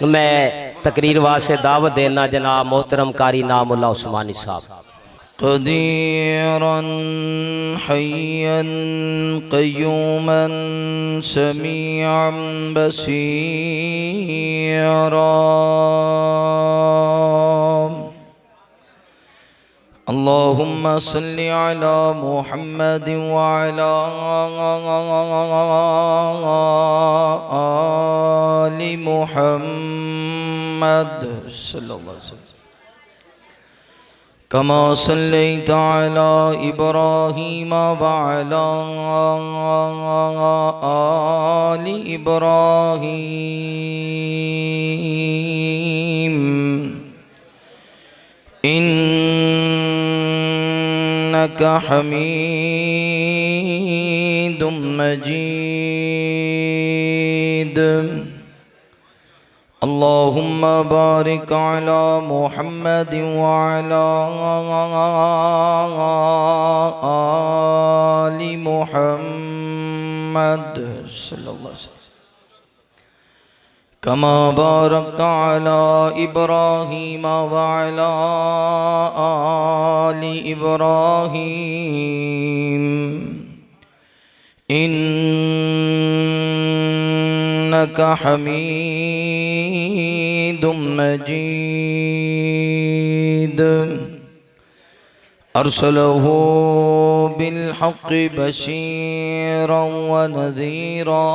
मैं तकरीर वास्ते दावत देना जनाब मोहतरम कारी नामुल्ला उस्मानी साहब। क़दीरन हय्यन क़य्यूमन समीअन बसीरा। अल्लाहुम्मा सल्लि अला मुहम्मद व अला आलि मुहम्मद सल्लल्लाहु अलैहि वसल्लम कमा सल्लैता अला इब्राहीम व अला आलि इब्राहीम इन्नका हमीदुम मजीद। अल्लाहुम्मा बारिक अला मुहम्मद व अला आलि मुहम्मद सल्लल्लाहु अलैहि वसल्लम कमा बारकता अला इब्राहीम व अला आलि इब्राहीम इन्नका हमीदुम मजीद। अरसलहू बिलहक़्क़ि बशीरन व नज़ीरा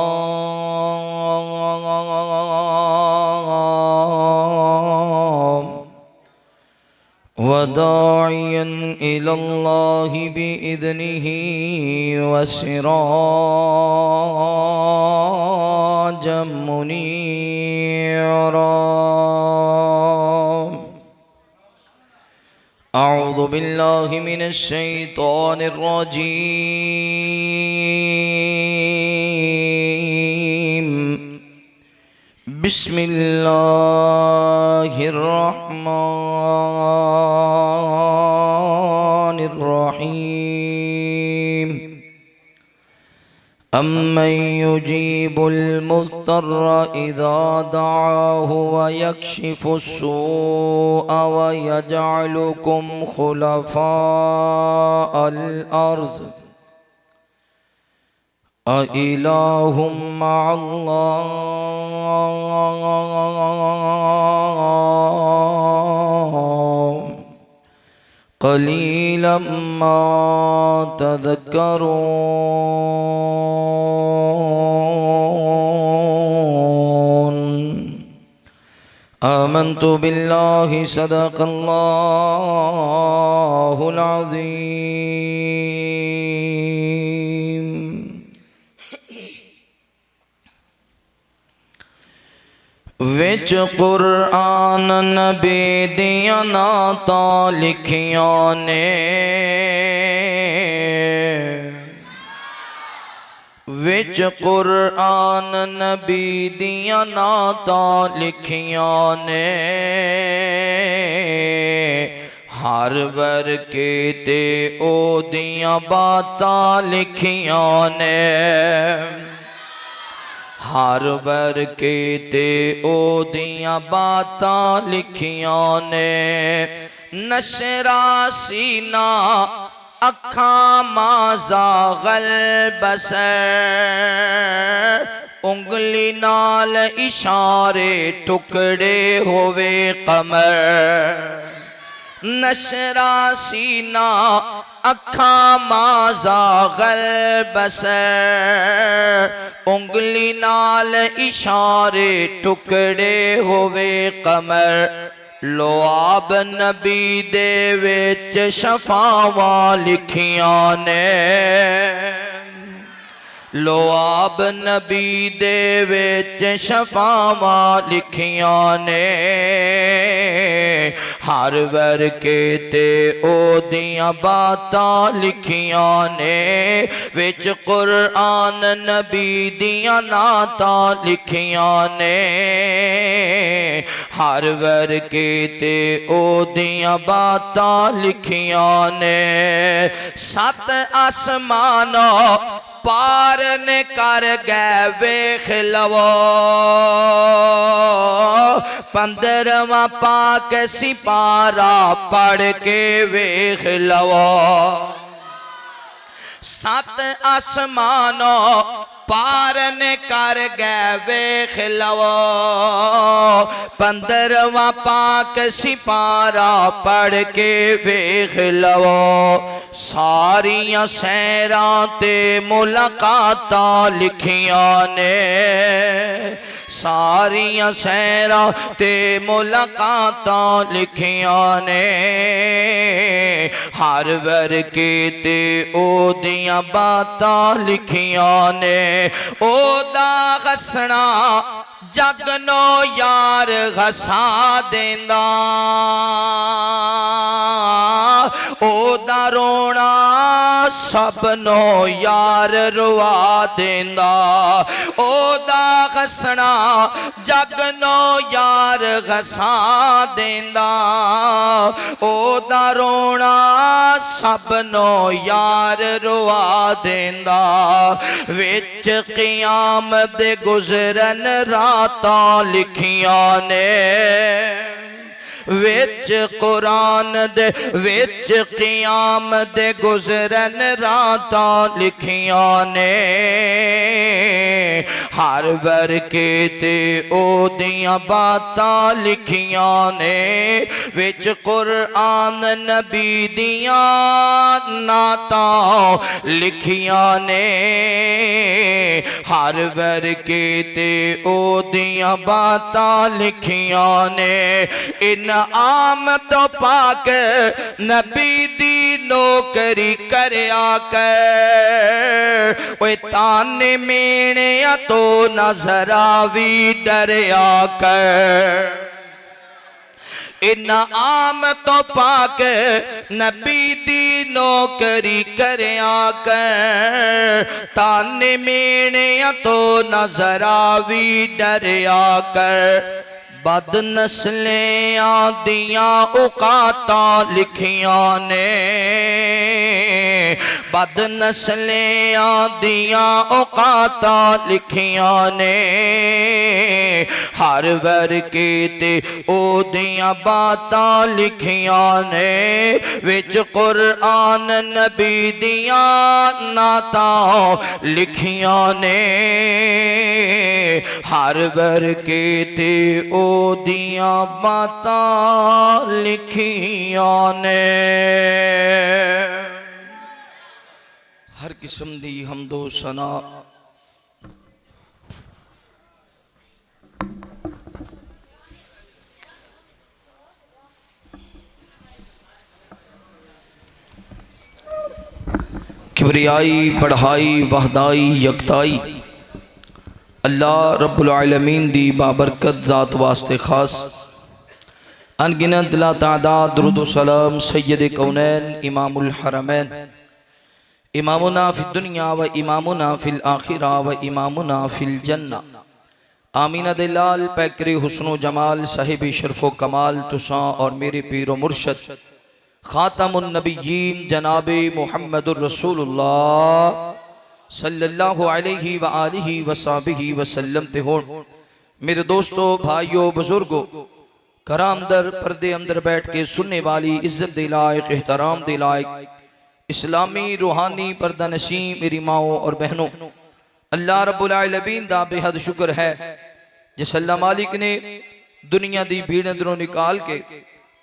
व दाइयन इलल्लाहि बिइज़्निही व सिराजम मुनीरा। अऊज़ु बिल्लाहि मिनश शैतानिर रजीम। बिस्मिल्लाहिर्रहमानिर्रहीम। अम्मन युजीबुल मुज़्तर्र इज़ा दआहु व यक्शिफुस्सूअ व यजअलुकुम खुलफ़ाअल अर्ज़ अइलाहुम मअल्लाह क़लीलन मा तज़क्करून। आमन्तु बिल्लाहि सदक़ल्लाहुल अज़ीम। विच कुरआन नबी दियां नातां लिखियां ने, विच कुरआन नबी दियां नातां लिखियां ने। हर वर्के ते ओदियां बातां लिखियां ने। हर वर्के ते ओदियां बातां लिखियां ने। नशरा सीना अखां माज़ागल बसर उंगली नाल इशारे टुकड़े होवे कमर। नशरा सीना अखां माज़ागल बसर उंगली नाल इशारे टुकड़े होवे कमर। लोआब नबी दे विच शफावां लिखियां ने। लोआब नबी दे विच शफावां लिखियां ने। हर वर्के ते ओदियां बातां लिखियां ने। विच कुरआन नबी दियां नातां लिखियां ने। हर वर्के ते ओदियां बातां लिखियां ने। सत आसमानों पार ने कर गए वेख लवो 15वां पाक सिपारा पढ़ के वेख लवो 7 आसमानों पार ने कर गए वेख लवो 15वां पाक सिपारा पढ़ के वेख लवो सारियां सैरां ते मुलाकातां लिखियां ने सारियां सैरां ते मुलाकातां लिखियां ने हर वर्के ते ओदियां बातां लिखियां ने ओदा हसना जगनो यार हसा देंदा ओदा रोना सबनो यार रुआ देंदा ओदा हसना जगनो यार हसा देंदा ओदा रोना सबनो यार रुआ देंदा विच क़यामत दे गुज़रन रातां लिखियां ने विच कुरान दे विच क़यामत दे गुज़रन रातां लिखियां ने हर वर्के ते ओदियां बातां लिखियां ने विच कुरान नबी दियां नातां लिखियां ने हर वर्के ते ओदियां बातां लिखियां ने इन आम तो पाक नबी दी नौकरी करया कर ओए ताने मेने तो नजरा भी डरया कर इन आम तो पाक नबी दी नौकरी करया कर ताने मेने तो नजरा भी डरया कर बद नस्लें आदियां औकातां लिखियां ने बद नस्लें आदियां औकातां लिखियां ने हर वर्के ते ओदियां बातां लिखियां ने विच कुरान नबी दियां नातां लिखियां ने हर वर्के ते ओदियां बातां लिखियां ने हर किस्म दी हमदो सना किबरियाई बढ़ाई वहदाई यकताई अल्लाह रब्बुल आलमीन दी बाबरकत ज़ात वास्ते खास अनगिनत ला तादाद दुरूद व सलाम सय्यद कौनैन इमामुल हरमैन इमामुना फिद दुनिया व इमामुना फिल आखिरा व इमामुना फिल जन्ना आमीना दिलाल पैकरे हुस्न व जमाल साहिब शर्फ व कमाल तुसा और मेरे पीर व मुर्शद खातमुन नबिय्यीन जनाबे मुहम्मदुर रसूलुल्लाह सल्लल्लाहु अलैहि व आलिहि व सहबिहि वसल्लम ते हो। मेरे दोस्तों भाइयों बुजुर्गों कराम दर पर्दे अंदर बैठ के सुनने वाली इज्जत दे लायक एहतराम दे लायक इस्लामी रूहानी पर्दा नशीं मेरी माओ और बहनों अल्लाह रब्बुल आलमीन दा बेहद शुक्र है जिस अल्लाह मालिक ने दुनिया दी भीड़ अंदरों निकाल के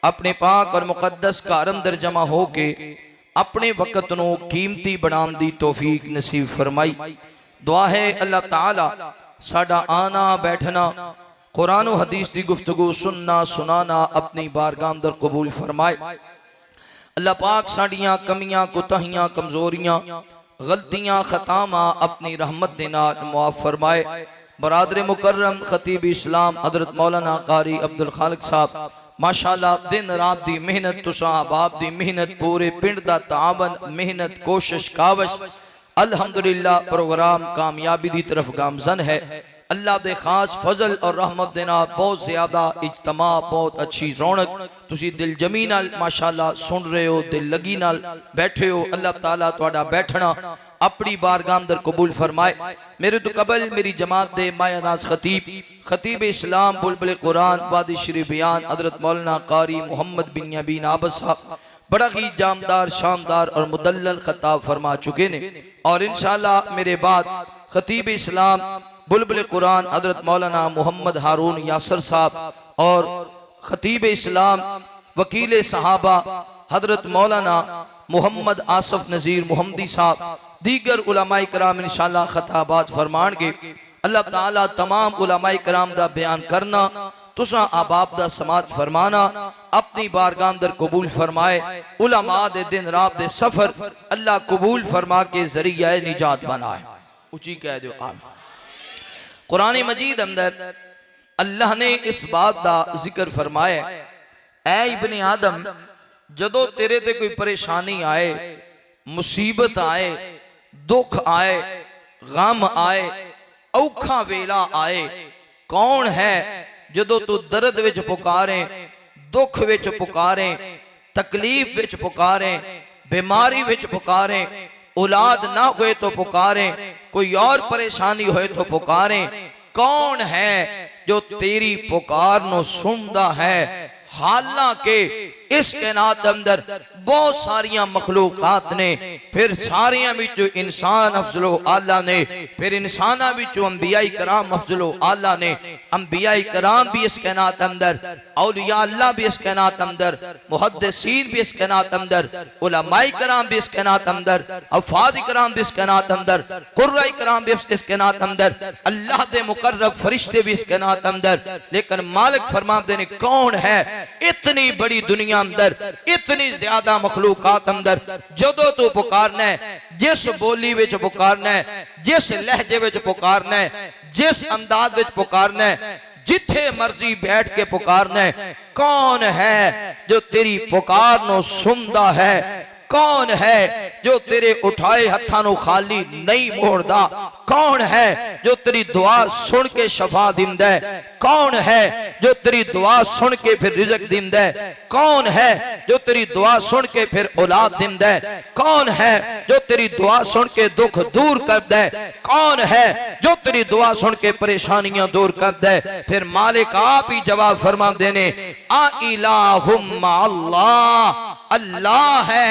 अपने पाक और मुकद्दस घर अंदर जमा हो के अपने वक़्त नो कीमती बनाम दी तौफीक नसीब फरमाई। दुआ है अल्लाह ताला साडा आना बैठना कुरान और हदीस दी गुफ्तगू सुनना सुनाना अपनी बारगाह अंदर कबूल फरमाए। अल्लाह पाक साडियां कमियां कोताहियां कमजोरियां गलतियां खतामा अपनी रहमत दे नाल मुआफ फरमाए। बरादर मुकर्रम खतीब इस्लाम हजरत मौलाना कारी अब्दुल खालिक साहब माशाअल्लाह दिन रात दी मेहनत तुसा बाप दी मेहनत पूरे पिंड दा तावन मेहनत कोशिश कावश अल्हम्दुलिल्लाह प्रोग्राम कामयाबी दी तरफ गामजन है। अल्लाह दे खास फजल और रहमत देना बहुत ज्यादा इज्तमा बहुत अच्छी रौनक तुसी दिल जमी नाल माशाअल्लाह सुन रहे हो दिल लगी नाल बैठे हो। अल्लाह ताला तुहाडा बैठना अपनी बारगाह अंदर कबूल फरमाए। मेरे तो कबल मेरी जमात दे माया नाज खतीब इस्लाम बुलबुल कुरान वादी शरीफ बयान हजरत मौलाना कारी मोहम्मद बिन याबीन आबद साहब बड़ा ही जामदार शानदार और मुदल्लल खताब फरमा चुके ने। और इंशाअल्लाह मेरे बाद खतीब इस्लाम बुलबुल कुरान हजरत मौलाना मोहम्मद हारून यासर साहब और खतीब इस्लाम वकील सहाबा हजरत मौलाना मोहम्मद आसफ नज़ीर मोहम्मदी साहब दीगर उलमाए कराम इंशाअल्लाह खताबात फरमानगे। अल्लाह ताला तमाम उलमाए कराम दा बयान करना तुसा आबाब दा समात फरमाना अपनी बारगाह अंदर कबूल फरमाए। उलमा दे दिन रात दे सफर अल्लाह कबूल फरमा के जरिया निजात बनाए। उची कह दो आमीन। कुरान मजीद अंदर अल्लाह ने इस बात का जिक्र फरमाया, ऐ इब्ने आदम जदों तेरे ते कोई परेशानी आए, मुसीबत आए, दुख आए, गम आए, औखा वेला आए, कौन है जदों तू दर्द विच पुकारे, दुख विच पुकारे, तकलीफ विच पुकारे, बीमारी विच पुकारे, औलाद ना होए तो पुकारे, कोई और परेशानी होए तो पुकारे, कौन है जो तेरी पुकार नो सुनता है। हालांकि इस कायनात अंदर बहुत सारिया मखलूकात ने, फिर सारिया विचों इंसान अफजलो आला ने, फिर इंसाना विचों अंबियाई कराम अफजलो आला ने। अंबियाई कराम भी इस कायनात अंदर, औलिया अल्लाह भी इस कायनात अंदर, मुहद्दिसीन भी इस कायनात अंदर, उलमाए कराम भी इस कायनात अंदर, अफाद कराम भी इस कायनात अंदर, कुर्राए कराम भी इस कायनात अंदर, अल्लाह दे मुकर्रब फरिश्ते भी इस कायनात अंदर। लेकिन मालिक फरमाते ने कौन है इतनी बड़ी दुनिया अंदर, इतनी ज्यादा मखलूकात अंदर, जदों तू पुकारना है, जिस बोली विच पुकारना है, जिस लहजे विच पुकारना है, जिस अंदाज विच पुकारना है, जिथे मर्जी बैठ के पुकारना है, कौन है जो तेरी पुकार नो सुनदा है। कौन है जो तेरे उठाए हत्थां नू खाली नहीं मोड़दा। कौन है जो तेरी दुआ सुन के शफा दिंदा है। कौन है जो तेरी दुआ सुन के फिर रिज़्क दिंदा है। कौन है जो तेरी दुआ सुन के फिर औलाद दिंदा है। कौन है जो तेरी दुआ सुन के दुख दूर करदा है। कौन है जो तेरी दुआ सुन के परेशानियां दूर करदा है। फिर मालिक आप ही जवाब फरमा देने, आ इलाहुम्मा अल्लाह, अल्लाह है,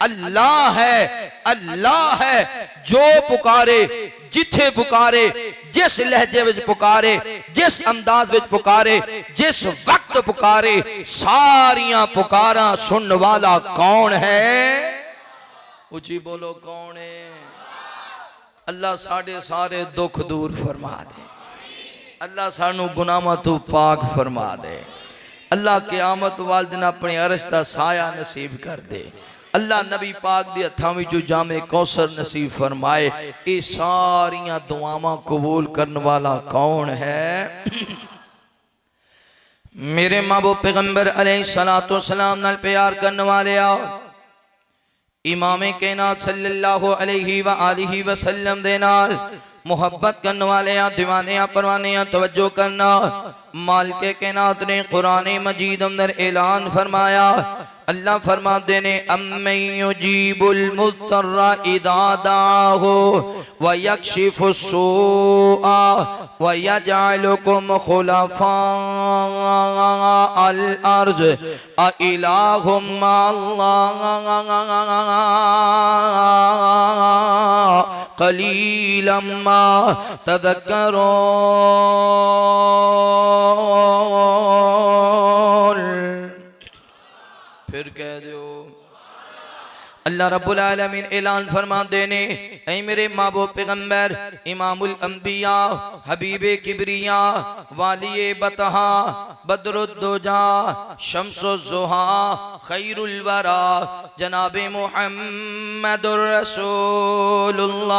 अल्लाह है, अल्लाह है। जो पुकारे, जिथे पुकारे, जिस लहजे विच पुकारे, जिस अंदाज विच पुकारे, जिस वक्त पुकारे, सारियां पुकारा सुन वाला कौन है। उची बोलो कौन है। अल्लाह साढ़े सारे दुख दूर फरमा दे। अल्लाह सानू गुनाहां तो पाक फरमा दे। अल्लाह क़यामत वाले दिन अपने अरश दा साया नसीब कर दे। अल्लाह नबी पाक दे हत्थां विचों जामे कौसर नसीब फरमाए। ये सारियां दुआवां कबूल करने वाला कौन है। मेरे महबूब पैगंबर अलैहिस्सलातु वस्सलाम नाल प्यार करने वाले आओ, इमाम कायनात सल्लल्लाहु अलैहि व आलिहि वसल्लम दे नाल मुहब्बत करने वाले दीवाने परवाने तवज्जो करना। मालिक कायनात ने कुरान मजीद अंदर ऐलान फरमाया। अल्लाह फरमाते ने अम्मै युजीबुल मुज़्तर्रा इज़ा दाअहु व यक्शिफुस सूअ व यजअलुकुम खुलफाअल अर्ज़ अ इलाहुम अल्लाह क़लीलन मा तज़क्करून। फिर कह दो अल्लाह रब्बुल आलमीन ऐलान फरमा देने, ऐ मेरे महबूब पैगंबर इमामुल अंबिया हबीबे किबरिया वालिए बतहा बदरुद्दुजा शम्सुज़्ज़ुहा खैरुल वरा जनाबे मुहम्मदुर रसूलुल्लाह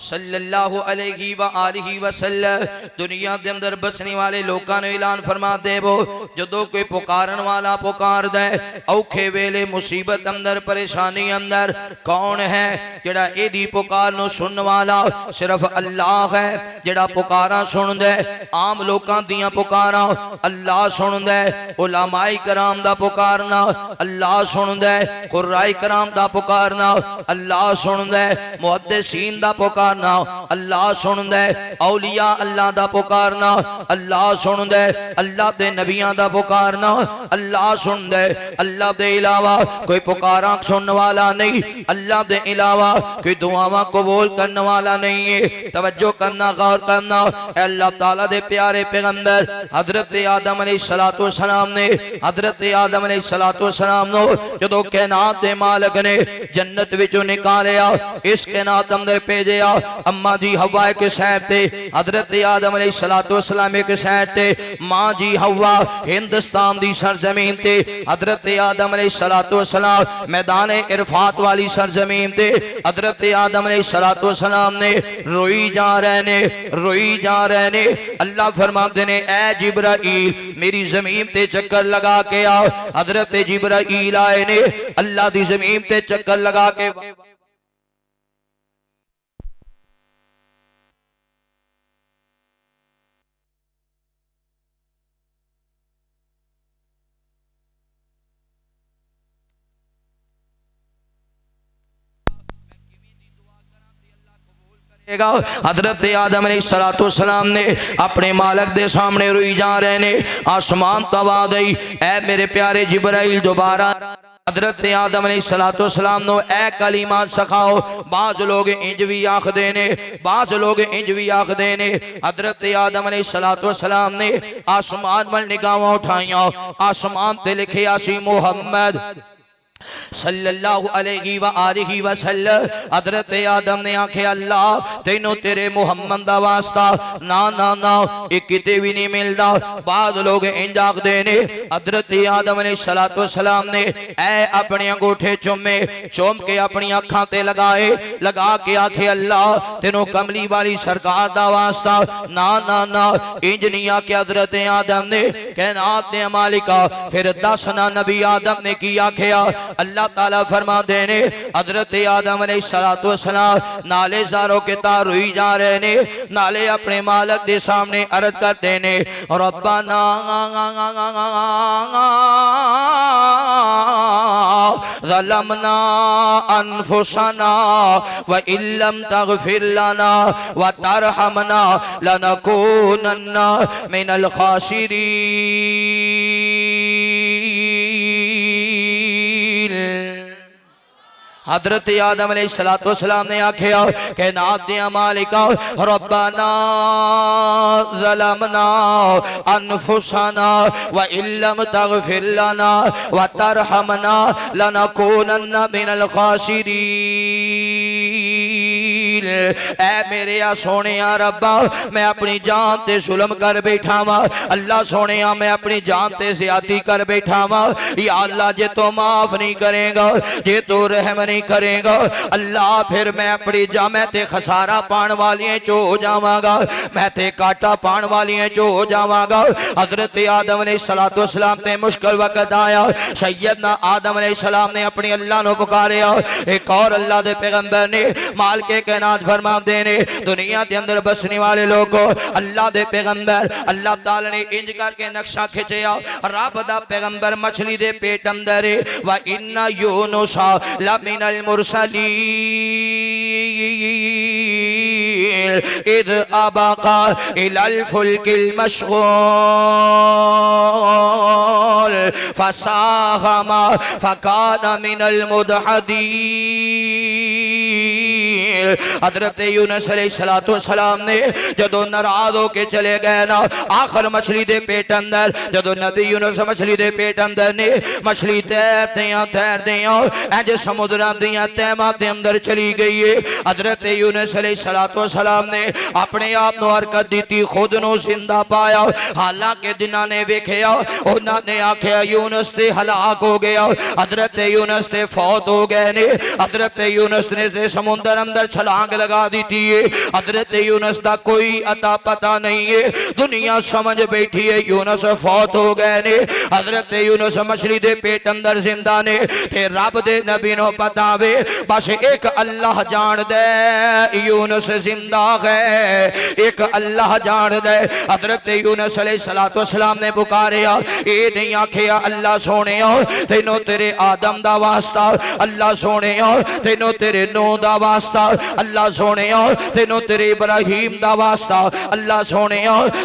सल्लल्लाहु अलैहि व आलिहि वसल्लम दुनिया के अंदर बसने वाले लोगों ने ऐलान फरमा देवो, जदों कोई पुकारन वाला पुकार दे, औखे वेले मुसीबत अंदर परेशानी अंदर कौन है जेड़ा एदी पुकार नु सुनने वाला सिर्फ अल्लाह है जेड़ा पुकारा सुनदा आम लोकां दियां पुकारा अल्लाह सुनदा उलमाए कराम दा पुकारना अल्लाह सुनदा कुर्राए कराम दा पुकारना अल्लाह सुनदा मुहद्दिसीन दा पुकारना अल्लाह सुनदा औलिया अल्लाह दा पुकारना अल्लाह सुनदा अल्लाह दे नबियां दा पुकारना अल्लाह सुनदा अल्लाह दे अलावा कोई पुकारा सुनने वाला नहीं अल्लाह दे अलावा कोई दुआवां कबूल करने वाला नहीं है। तवज्जो करना गौर करना अल्लाह ताला दे प्यारे पैगंबर हजरत आदम अलैहिस्सलातु वस्सलाम ने हजरत आदम अलैहिस्सलातु वस्सलाम नो जदों कायनात दे मालिक ने जन्नत विचों निकालिया इस कायनात अंदर भेजिया अम्मा जी हवा के साइड ते हजरत आदम अलैहिस्सलातु वस्सलाम के साइड ते मां जी हवा हिंदुस्तान दी सरजमीन ते हजरत आदम अलैहिस्सलातु वस्सलाम मैदान इरफात वाली सरजमीन ते हजरत आदम अलैहिस्सलातु वस्सलाम ने रोई जा रहे ने अल्लाह फरमाते ने ए जिब्राईल मेरी जमीन ते चक्कर लगा के आओ। हजरत जिब्राईल आए ने अल्लाह दी जमीन ते चक्कर लगा के हजरत आदम अलैहिस्सलातु वस्सलाम ने अपने मालिक दे सामने रोई जा रहे ने आसमान तवा गई ऐ मेरे प्यारे जिब्राईल दोबारा हजरत आदम अलैहिस्सलातु वस्सलाम नो ए कलीमा सिखाओ। बाज लोग इंज भी आखदे ने बाज लोग इंज भी आखदे ने हजरत आदम अलैहिस्सलातु वस्सलाम ने आसमान वल निगाहां उठाईयां आसमान ते लिखिया सी मुहम्मद सल्लल्लाहु अलैहि व आलिहि वसल्लम। हजरत आदम ने आखे अल्लाह तेनों तेरे मुहम्मद दा वास्ता ना ना ना ये किते भी नहीं मिलता। बाद लोग इंज आखदे ने हजरत आदम अलैहिस्सलातु वस्सलाम ने ऐ अपने अंगूठे चुमे चुम के अपनी अखां ते लगाए लगा के आखे अल्लाह तेनों कमली वाली सरकार दा वास्ता ना ना ना इंज नहीं आखे हजरत आदम ने कायनात दे मालिका। फिर दस ना नबी आदम ने की आखिया अल्लाह ताला फरमा देने हजरत आदम अलैहिस्सलातु वस्सलाम नाले ज़ारों के तार हुई जा रहे ने नाले अपने मालिक के सामने अर्ज कर देने रब्बाना ज़लमना अनफुसना व इल्लम तगफिर लना व तरहमना लनकूनन्ना मिनल खासिरीन। हजरत आदम अलैहिस्सलातु वस्सलाम ने आखिया के नात दे मालिका रब्बाना ज़लमना अनफुसना व इल्लम तगफिर लना व तरहमना लनकूनन्ना मिनल खासिरीन। ऐ मेरे आ सोने रब्बा मैं अपनी जान ते जुल्म कर बैठा वा अल्लाह सोने मैं अपनी जान ते ज़्यादती कर बैठा वा या अल्लाह जे तो माफ नहीं करेगा जे तो रहम नहीं करेगा अल्लाह फिर मैं अपनी जा मैं ते खसारा पान वालियां चो हो जावांगा मैं ते काटा पान वालियां चो हो जावांगा। हजरत आदम अलैहिस्सलातु वस्सलाम ते मुश्किल वक्त आया सैयदना आदम अलैहिस्सलाम ने अपने अल्लाह नु पुकारिया। एक और अल्लाह दे पैगंबर ने माल के कायनात फरमाते ने दुनिया के अंदर बसने वाले लोगों अल्लाह दे पैगंबर अल्लाह ताला ने इंज करके नक्शा खिंचया रब दा पैगंबर मछली दे पेट अंदर व इन्ना यूनुसा लमिनल मुरसलीन इद अबका इलल फुल्किल मशगूल फसाहमा फकाना मिनल मुदहदीन। हजरत यूनुस अलैहिस्सलातु वस्सलाम ने जदों नाराज होके चले गए ना आखिर मछली दे पेट अंदर जदों नबी यूनुस मछली दे पेट अंदर ने मछली तैरते इंज समुद्र दियां तहमां दे अंदर चली गई है। हजरत यूनुस अलैहिस्सलातु वस्सलाम ने अपने आप नूं हरकत दी खुद नूं जिंदा पाया हालांकि जिन्हां ने वेखिया उन्हां ने आखिया यूनुस ते हलाक हो गया हजरत यूनुस ते फौत हो गए ने। हजरत यूनुस ने समुद्र अंदर छलांग लगा दी थी। हजरत यूनुस दा कोई अता पता नहीं है। दुनिया समझ बैठी है यूनुस फौत हो गए ने। हजरत यूनुस मछली दे पेट अंदर जिंदा ने ते रब दे नबी नो पता वे बस एक अल्लाह जान दे यूनुस जिंदा है, एक अल्लाह जान दे। हजरत यूनुस अलैहिस्सलातु वस्सलाम ने पुकारिया, ए नहीं आखिया अल्लाह सोने तेनों तेरे आदम दा वास्ता, अल्लाह सोने तेनों तेरे नूह दा वास्ता, अल्लाह सोने तेनों तेरे इब्राहिम दा वास्ता, अल्लाह सोने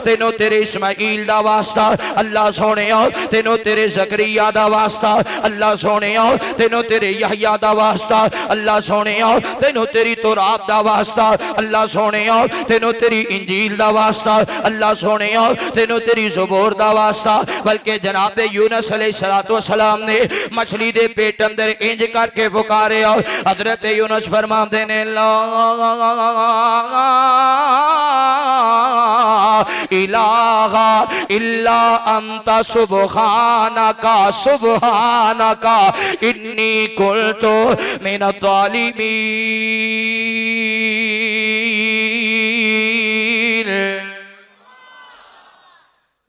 तेनों तेरे इस्माइल दा वास्ता, अल्लाह सोने तेनों तेरे ज़करिया दा वास्ता, अल्लाह सोने तेनों तेरे यहया दा वास्ता, अल्लाह सोने तेनों तेरी तौरात दा वास्ता, अल्लाह सोने तेनों तेरी इंजील दा वास्ता, अल्लाह सोने तेनों तेरी ज़बूर दा वास्ता। बल्कि जनाब यूनुस अलैहिस्सलातु वस्सलाम ने मछली दे पेट अंदर इंज करके पुकारे। हजरत यूनुस फरमाते ने ला इलाहा इल्ला अंता सुब्हानका सुब्हानका इन्नी कुल्तु मिनज़ ज़ालिमीन।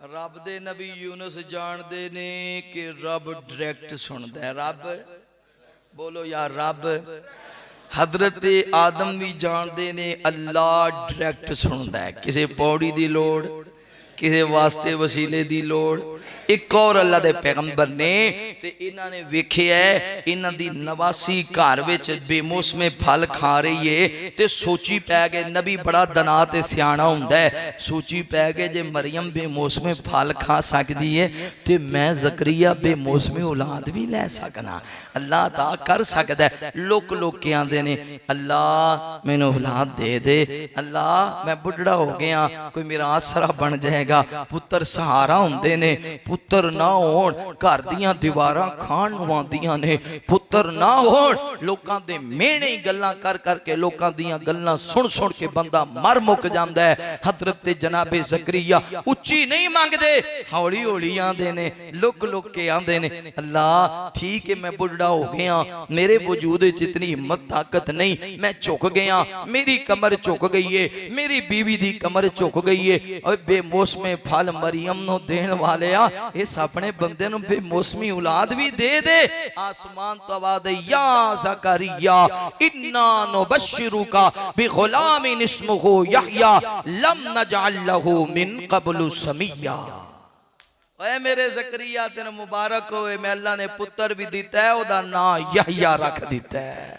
रब दे नबी यूनुस जानते ने कि रब डायरेक्ट सुनता है। रब बोलो यार रब। हजरत आदम भी जानते ने अल्लाह डायरेक्ट सुनता है। किसी पौड़ी की लोड़, किसी वास्ते वसीले की लोड़। एक और अल्लाह दे पैगंबर ने ते इन्हां ने वेखिया इन्हां दी नवासी घर विच बेमौसमे फल खा रही है ते सोची पै गए। नबी बड़ा दना ते सियाणा हुंदा है। सोची पै गए जे मरियम बेमौसमे फल खा सकती है ते मैं ज़करिया बेमौसमी औलाद भी लै सकना। अल्लाह ता कर सकदा है। लोक लोक के आंदे ने अल्लाह मैनू औलाद दे दे, अल्लाह मैं बुढ़ड़ा हो गया कोई मेरा आसरा बन जाएगा। पुत्र सहारा हुंदे ने, पुत्र ना होण घर दियां दीवारां खाण नवांदियां ने, पुत्र ना होण लोकां दे मेहणे गल्लां कर करके लोकां दियां गल्लां सुन सुन के बंदा मर मुक जांदा है। हजरत जनाबे ज़करिया उच्ची नहीं मंगदे, हौली हौली आंदे ने, लुक लुक के आंदे ने अल्लाह ठीक है मैं बुढ़ा हो गया, मेरे वजूद च इतनी हिम्मत ताकत नहीं, मैं झुक गया, मेरी कमर झुक गई है, मेरी बीवी दी कमर झुक गई है। और बेमौसमे फल मरियम नो देण वाले इस अपने बंदे नु बेमौसमी औलाद भी दे दे। आसमान तो आवाज़ या ज़करिया इन्ना नुबश्शिरुका बिग़ुलामिन इस्मुहु यहया लम नजअल लहू मिन क़ब्लु समिया। ऐ मेरे ज़करिया तेरा मुबारक होए, मैं अल्लाह ने पुत्र भी दिता है, ओदा नाम यहया रख दिता है।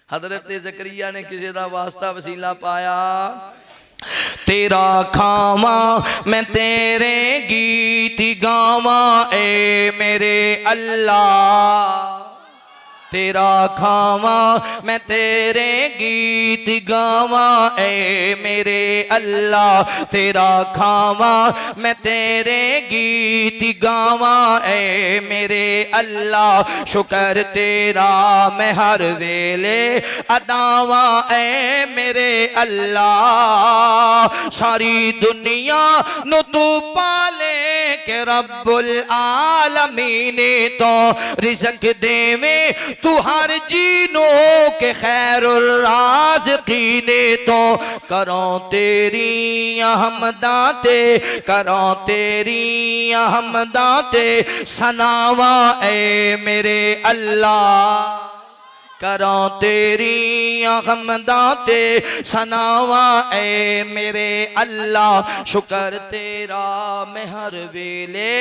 हजरत ज़करिया ने किसी दा वास्ता वसीला पाया। तेरा खावा मैं तेरे गीत गावा ए मेरे अल्लाह, तेरा खावा मैं तेरे गीत गावा ए मेरे अल्लाह, तेरा खावा मैं तेरे गीत गावा ए मेरे अल्लाह। शुक्र तेरा मैं हर वेले अदावा ए मेरे अल्लाह। सारी दुनिया नु तू पाले के रब्बुल आलमीन तो रिज़्क़ देवे तू हर जीनों के खैरुल राज़िक़ीने तो करो तेरी हमदाते, करो तेरी हमदाते सनावा ए मेरे अल्लाह, करो तेरी हमदाते सनावा ए मेरे अल्लाह। शुक्र तेरा मैं हर वेले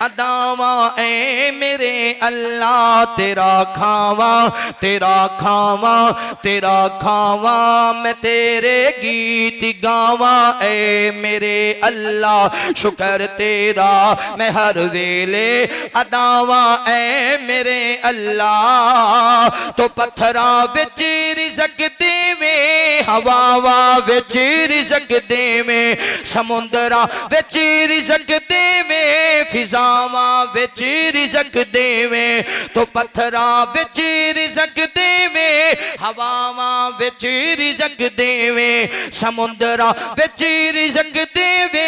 अदावा ए मेरे अल्लाह। तेरा खावा तेरा खावा तेरा खावा मैं तेरे गीत गावा ए मेरे अल्लाह। शुक्र तेरा मैं हर वेले अदावा ए मेरे अल्लाह। तो पत्थरा विच रिज़्क़ देवे, हवावा विच रिज़्क़ देवे, समुंदरा विच रिज़्क़ देवे, फिजावां विच रिज़क देवे तो पत्थरां विच रिज़क देवे हवावां विच रिज़क देवे समुंदरां विच रिज़क देवे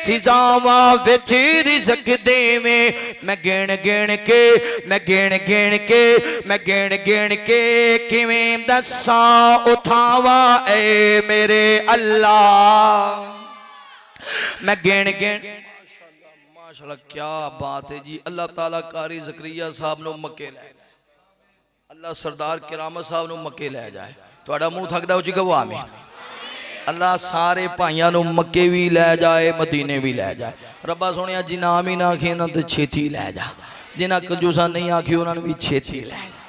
फिजावां विच रिज़क देवे मैं गिण गिण के मैं गिण गिण के मैं गिण गिण के किवें दसां उठावा ए मेरे अल्लाह मैं गिण गिण माशाअल्लाह क्या बात है जी। अल्लाह ताला कारी ज़करिया साहब नु मक्के ले जाए अल्लाह सरदार किरामत साहब नु मक्के ले जाए तुहाडा मुंह थकदा उची कहो आमीन। अल्लाह सारे भाइयों नु मक्के भी लै जाए मदीने भी लै जाए रब्बा सोनिया जिन्हें आमीन आखी उन्होंने तो छेती लै जा जिन्हें कंजूसा नहीं आखी उन्होंने भी छेती लै जा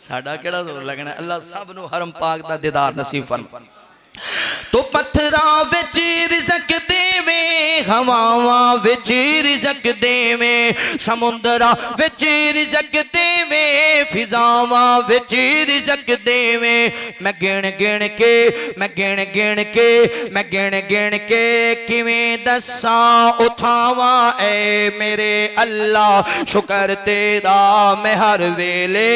साडा केड़ा जोर लगना अल्लाह सब नु हरम पाक दा दीदार नसीब फरमा। तो पत्थरां विच रिज़क देवे हवावां विच रिज़क देवे समुंदरां विच रिज़क देवे फिजावां विच रिज़क देवे मैं गिण गिण के मैं गिण गिण के मैं गिण गिण के किवें दसां उठावा ए मेरे अल्लाह शुक्र तेरा मैं हर वेले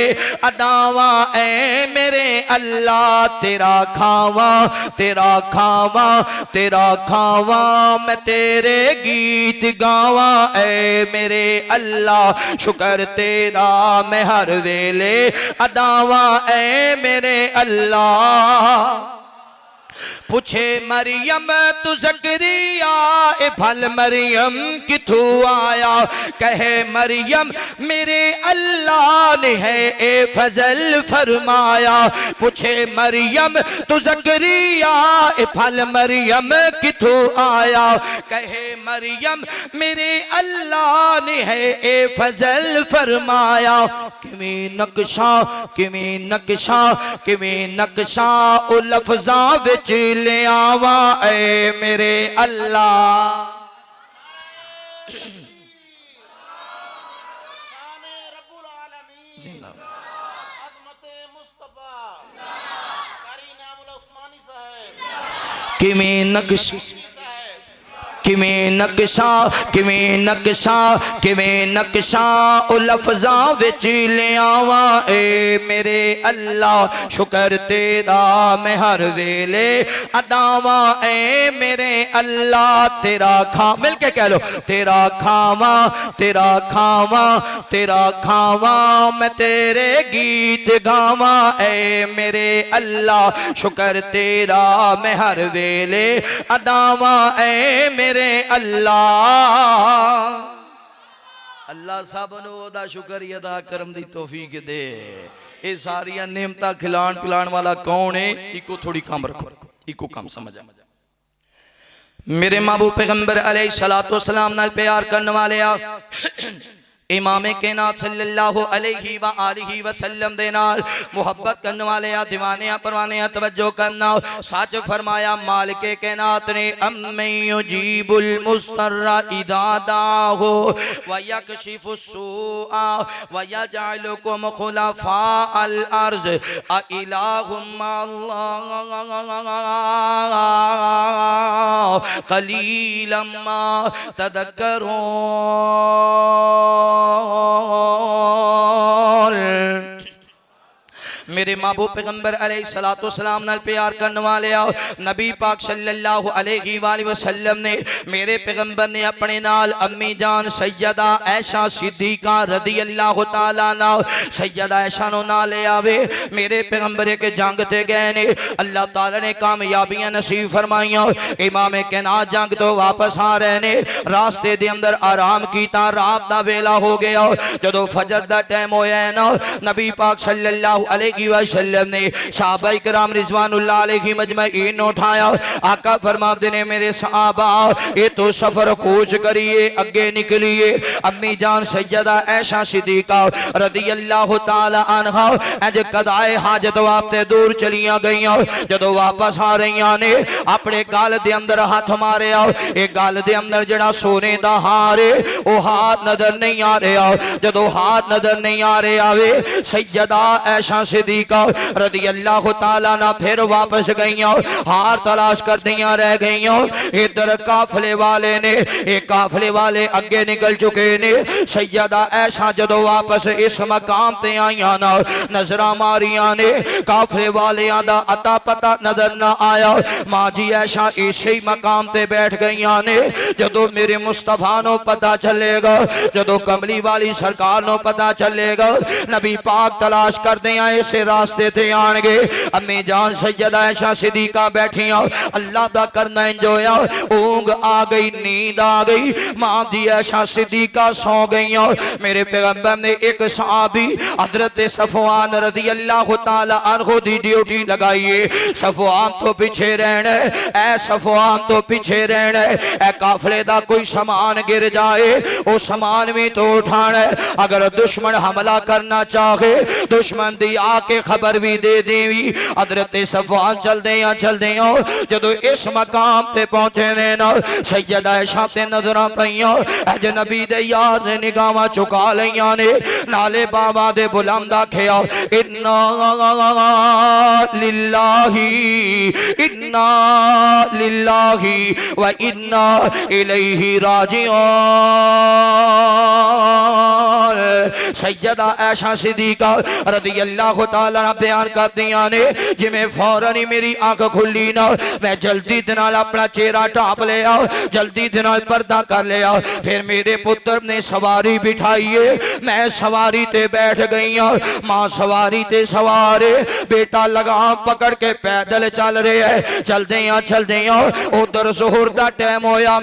अदावा ए मेरे अल्लाह तेरा खावा तेरा खावा तेरा खावा मैं तेरे गीत गावा ए मेरे अल्लाह शुक्र तेरा मैं हर वेले अदावा ए मेरे अल्लाह। पूछे मरियम तू ज़करिया ए फल मरियम किथों आया कहे मरियम मेरे अल्लाह ने है ए फजल फरमाया। पूछे मरियम तू ज़करिया ए फल मरियम किथों आया कहे मरियम मेरे अल्लाह ने है ए फजल फरमाया। किवें नक्शा किवें नक्शा किवें नक्शा ओ लफ्ज़ां विच ले आवा ए मेरे अल्लाह। किवें नक्शा किवें नक्शा किवें नक्शा किवें नक्शा ओ लफ्ज़ां विच ले आवा ए मेरे अल्लाह शुक्र तेरा मैं हर वेले अदावा ए मेरे अल्लाह तेरा खा मिल के कह लो तेरा खावा तेरा खावा तेरा खावा मैं तेरे गीत गावा ए मेरे अल्लाह शुक्र तेरा मैं हर वेले अदावा ए मेरे अल्लाह। अल्लाह सब दा शुक्र अदा करम दी तौफीक दे। ये सारिया नेमता खिलान पिलान वाला कौन है इको थोड़ी कम रखो इको कम समझ मेरे महबूब पैगंबर अलैहिस्सलातु वस्सलाम नाल प्यार करने वाले इमाम कायनात सल्लल्लाहु अलैहि व आलिहि वसल्लम दे नाल मुहब्बत करने वाले दीवाने परवाने तवज्जो करना सच फरमाया मालिक कायनात ने अम्मै युजीबुल मुस्तर्रा इदा दाहो व यकशिफु सुआ व यजअलुकुम खुलफा अल अर्ज अ इलाहुम अल्लाह कलीलम मा तदक्करून। मेरे महबूब पैगंबर अलैहिस्सलातु वस्सलाम नाल प्यार करने वाले नबी पाक सल्लल्लाहु अलैहि वसल्लम ने मेरे पैगंबर ने अपने नाल अम्मी जान सैयदा ऐशा सिद्दीका रज़ियल्लाहु ताला अन्हा सैयदा ऐशा नु ना ले आवे। मेरे पैगंबर के जंग ते गए ने अल्लाह ताला ने कामयाबियां नसीब फरमाइयां। इमाम कायनात जंग तो वापस आ रहे ने रास्ते दे अंदर आराम कीता रात दा वेला हो गया जदों फजर दा टाइम होया है ना नबी पाक सल्लल्लाहु अलैहि वसल्लम ने सहाबा इकराम रिजवानुल्लाह अलैहि मजमईन उठाया। आका फरमाते ने मेरे सहाबा ये तो सफर कूच करिए अगे निकलिए। अम्मी जान सैयदा ऐशा सिद्दीका रज़ियल्लाहु ताला अन्हा अज कदाए हाजत वास्ते दूर चलियां गईयां जदों वापस आ रही ने अपने गल दे अंदर हाथ मारे ये गल दे अंदर जड़ा सोने दा हार है वो हाथ नजर नहीं आ रहा। जदों हाथ नजर नहीं आ रहा वे सैयदा ऐशा सिद्दीका सिद्दीका रज़ी अल्लाह तआला ना फिर वापस गईयां, हार तलाश करदियां रह गईयां। इधर काफले वाले ने, एक काफले वाले अगे निकल चुके ने। सैयदा ऐशा जदों वापस इस मकाम ते आईयां ना, नजरा मारियां ने, काफले वालियां दा अता पता नजर ना आया। मां जी ऐशा इसे ही मकाम ते बैठ गईयां ने। जदों मेरे मुस्तफा नो पता चलेगा, जदों कमली वाली सरकार नो पता चलेगा, नबी पाक तलाश करदे आ इसे रास्ते ते आणगे। अम्मी जान सैयदा ऐशा सिद्दीका बैठियां, अल्लाह दा करना इंजोया। ऊंग आ गई, नींद आ गई, मां जी ऐशा सिद्दीका सौ गईयां। मेरे पैगंबर ने एक सहाबी हजरत सफवान रज़ी अल्लाह तआला अन्हु दी ड्यूटी लगाई है। सफवान तो पीछे रहना है, ऐ सफवान तो पीछे रहना है। ऐ काफले दा कोई सामान गिर जाए, वो सामान भी तो उठाना है। अगर दुश्मन हमला करना चाहे, दुश्मन दी आके खबर भी दे देवी। हजरत सफवान चलदे आ जदों इस मकाम ते पहुंचे ने ना, सैयदा ऐशा ते नजरां पईयां। अजनबी दे यार ने निगाहां चुका लईयां ने। नाले बाबा दे बुलंद आखिया, इन्ना लिल्लाही व इन्ना इलैहि राजिऊन। सैयदा ऐशा सिद्दीका रज़ी अल्लाह तआला बयान करदियां ने, जिवें फौरन ही मेरी आंख खुली ना, मैं जल्दी दे नाल अपना चेहरा ढांप लिया, जल्दी दे नाल पर्दा कर लिया। फिर मेरे पुत्र ने सवारी बिठाई है, मैं सवारी ते बैठ गई हूं। मां सवारी ते सवार है, बेटा लगाम पकड़ के पैदल चल रहे है। चलदे आ उधर ज़ोहर दा टाइम होया।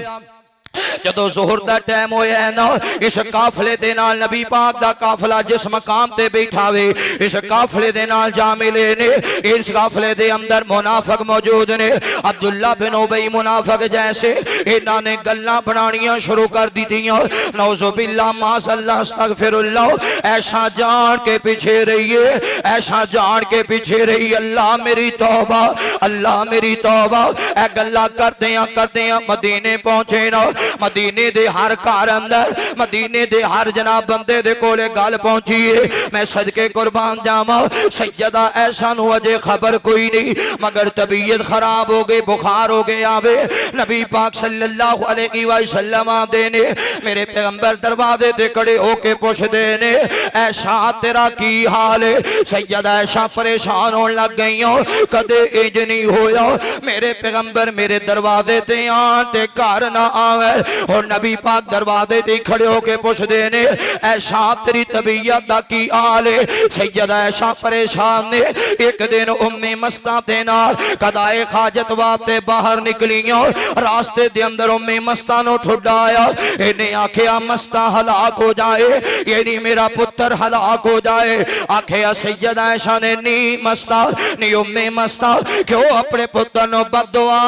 जदों ज़ोहर दा टाइम होया है ना, इस काफले दे नाल नबी पाक दा काफला जिस मकाम ते बैठा वे, इस काफले दे नाल जा मिले ने। इस काफले दे अंदर मुनाफिक मौजूद ने। अब्दुल्ला बिन उबई मुनाफिक जैसे इन्हां ने गल्लां बनानियां शुरू कर दीतियां। नौज़ुबिल्लाह माज़अल्लाह अस्तगफिरुल्लाह। ऐशा जान के पीछे रहिए, ऐशा जान के पीछे रही। अल्लाह मेरी तौबा, अल्लाह मेरी तौबा। ऐ गल्लां करदे आ मदीने पहुंचे ना। मदीने दे हर घर अंदर, मदीने दे हर जनाब बंदे दे कोले गल पहुंची है। मैं सदके कुर्बान जावा, सैयदा ऐशा नूं अजे खबर कोई नहीं, मगर तबीयत खराब हो गई, बुखार हो गया वे। नबी पाक सल्लल्लाहु अलैहि वसल्लम आदे ने, मेरे पैगंबर दरवाजे ते खड़े होके पूछदे ने, ऐशा तेरा की हाल है? सैयदा ऐशा परेशान होने लग गई हो। कदे इंज नहीं होया मेरे पैगंबर मेरे दरवाजे ते आन ते घर ना आवे। और नबी पाक दरवाजे ते खड़े होके पूछदे ने, ऐशा तेरी तबीयत दा की हाल है? सैयदा ऐशा परेशान ने। एक दिन उम्मे मस्ता दे नाल कदाए हाजत वास्ते बाहर निकलियां। रास्ते दे अंदर उम्मे मस्ता नो ठुड्डा आया। इन्हें आखिया मस्ता हलाक हो जाए, ये नहीं मेरा पुत्र हलाक हो जाए। आखिया सैयदा ऐशा ने, नी मस्ता नी उम्मे मस्ता, क्यों अपने पुत्र नो बददुआ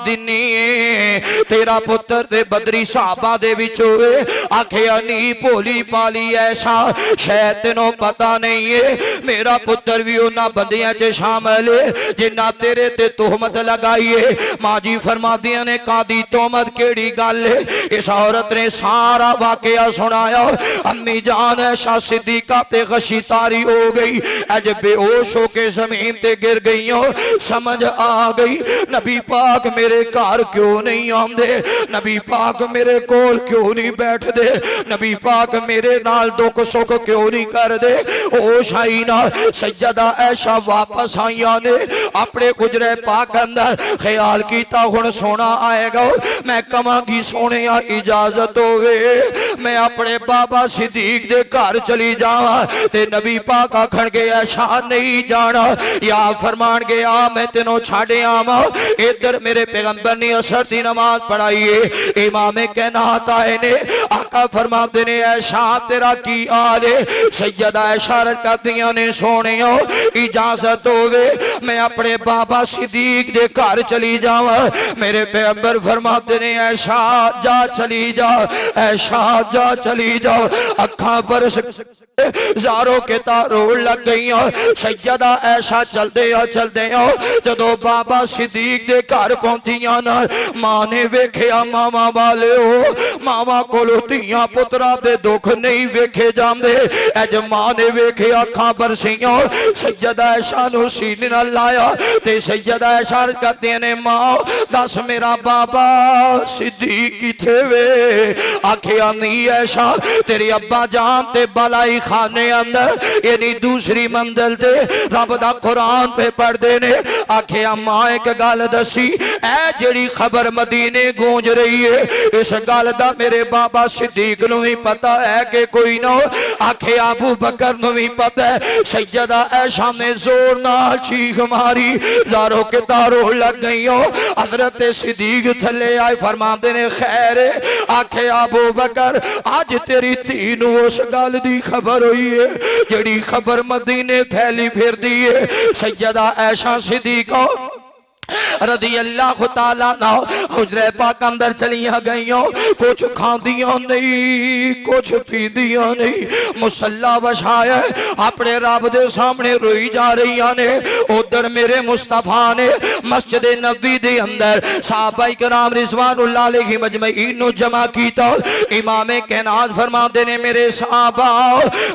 दिनी? तेरा पुत्र ते बदरी साहबा दे विच होवे। आखिया नी भोली पाली ऐशा, शायद तेनों पता नहीं है मेरा पुत्र भी उन्हां बंदियां च शामिल है जिन्ना तेरे ते तोहमत लगाई है। मां जी फरमादियां ने, कादी तोहमत केड़ी गल है? इस औरत ने सारा वाकया सुनाया। अम्मी जान ऐशा सिद्दीका ते गशी तारी हो गई, अज बेहोश होके जमीन ते गिर गई हो। समझ आ गई नबी पाक मेरे घर क्यों नहीं आंदे, नबी पाक मेरे कोल क्यों नहीं बैठदे, नबी पाक मेरे नाल दुख सुख क्यों नहीं करदे। होश आई ना, सैयदा ऐशा वापस आईया ने। अपने गुजरे पाक अंदर ख्याल कीता हुण सोना आएगा। मैं कवांगी सोने इजाजत होवे मैं अपने बाबा सिद्दीक दे घर चली जावा। ते नबी पाक आखण के ऐशा नहीं जाना, या फरमान के आ मैं तेनों छाड़ आवा। इधर मेरे पैगंबर ने असर दी नमाज पढ़ाई है। इमाम कहनात आए ने, आका फरमाते ने, ऐशा तेरा की हाल है? सैयदा ऐशा करदियां ने, सोने इजाजत होवे मैं अपने बाबा सिद्दीक दे घर चली जावा। मेरे पैगंबर फरमाते ने, ऐशा जा चली जा, ऐशा जा चली जा। अखा बरस ਜ਼ਾਰੋ के तारों लग गई। सैयदा ऐशा चलते हो जदों बाबा सिद्दीक दे घर पहुंचियां ना, मां ने वेखिया मामा वाले हो, मामा कोलों धीआं पुत्रा दे दुख नहीं वेखे जांदे। अज मां ने वेखिया अखां बरसियां, सैयदा ऐशा नूं सीने नाल लाया ते सैयदा ऐशा कहते ने मां दस मेरा बाबा सिद्दीक किथे वे? आखिया नहीं ऐशा तेरे अब्बा जान ते बलाई खाने अंदर यानी दूसरी मंजिल ते रब दा कुरान पे पढ़दे ने। आखिया मां एक गल दसी, ऐ जेड़ी खबर मदीने गूंज रही है इस गल दा मेरे बाबा सिद्दीक नूं भी पता है कि कोई ना? आखिया अबू बकर नूं भी पता है। सैयदा ऐशा ने जोर नाल चीख मारी, ज़ारों के तारों लग गई हो। हजरत सिद्दीक थले आए फरमाते ने खैर? आखिया अबू बकर अज तेरी धी नूं उस गल दी खबर हुई है जेड़ी खबर मदीने फैली फिरदी है। सैयदा ऐशा सिद्दीका रदी अल्लाह तआला ना हुजरे पाक अंदर चलिया गईयों, कुछ खादियां नहीं कुछ पीदियां नहीं, मुसल्ला बछाया अपने रब दे सामने रोई जा रही ने। उधर मेरे मुस्तफा ने मस्जिद नबी दे अंदर सहाबाए किराम रिजवानुल्लाह अलैहि मजमईन नु जमा कीता। इमाम कैनात फरमाते ने मेरे सहाबा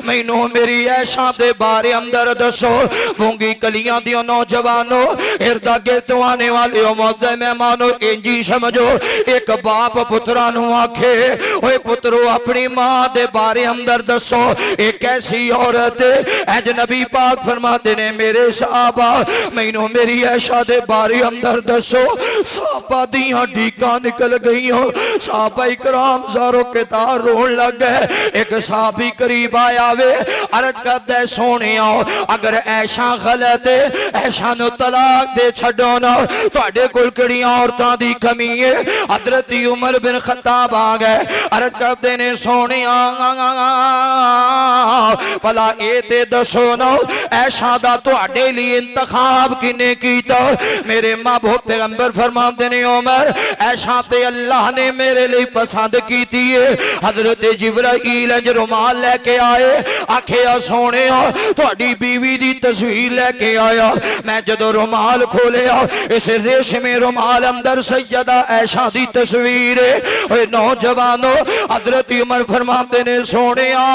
मैनू मेरी ऐशा दे बारे अंदर दसो। मूंगी कलियां दियों नौजवानों इर्दा गिर्द आने वाले मौदे मेहमानों इंजी समझो, एक बाप पुत्रा नू आखे ओए पुत्रो अपनी मां दे बारे अंदर दसो एक ऐसी औरत अजनबी पाक फरमाते ने मेरे सहाबा मैनू मेरी ऐशा दे बारे अंदर दसो। सहाबा दियां ढीकां निकल गई, सहाबाए किराम ज़ारों के तार रोन लग गए। एक सहाबी करीब आया वे अर्ज करदा सोने अगर ऐशा गलत ऐशा नू तलाक दे छड्डो ना, तुहाडे कोल किहड़ियां औरतां दी कमी है? हजरत उमर बिन खत्ताब आ गए अर्ज करदे ने सोनिया भला ए ते दसो ना ऐशा दा तुहाडे लिए इंतखाब किने कीता? मेरे महबूब पैगंबर फरमाते ने उमर ऐशा ते अल्लाह ने मेरे लिए पसंद कीती है। हजरत जिब्राइल अज रुमाल लेके आए, आखिया सोनिया तुहाडी बीवी दी तस्वीर लेके आया। मैं जदों रुमाल खोलिया इस रेशमी रुमाल अंदर सैयदा ऐशा दी तस्वीर है। नौजवानों हजरत उमर फरमाते ने सोनिया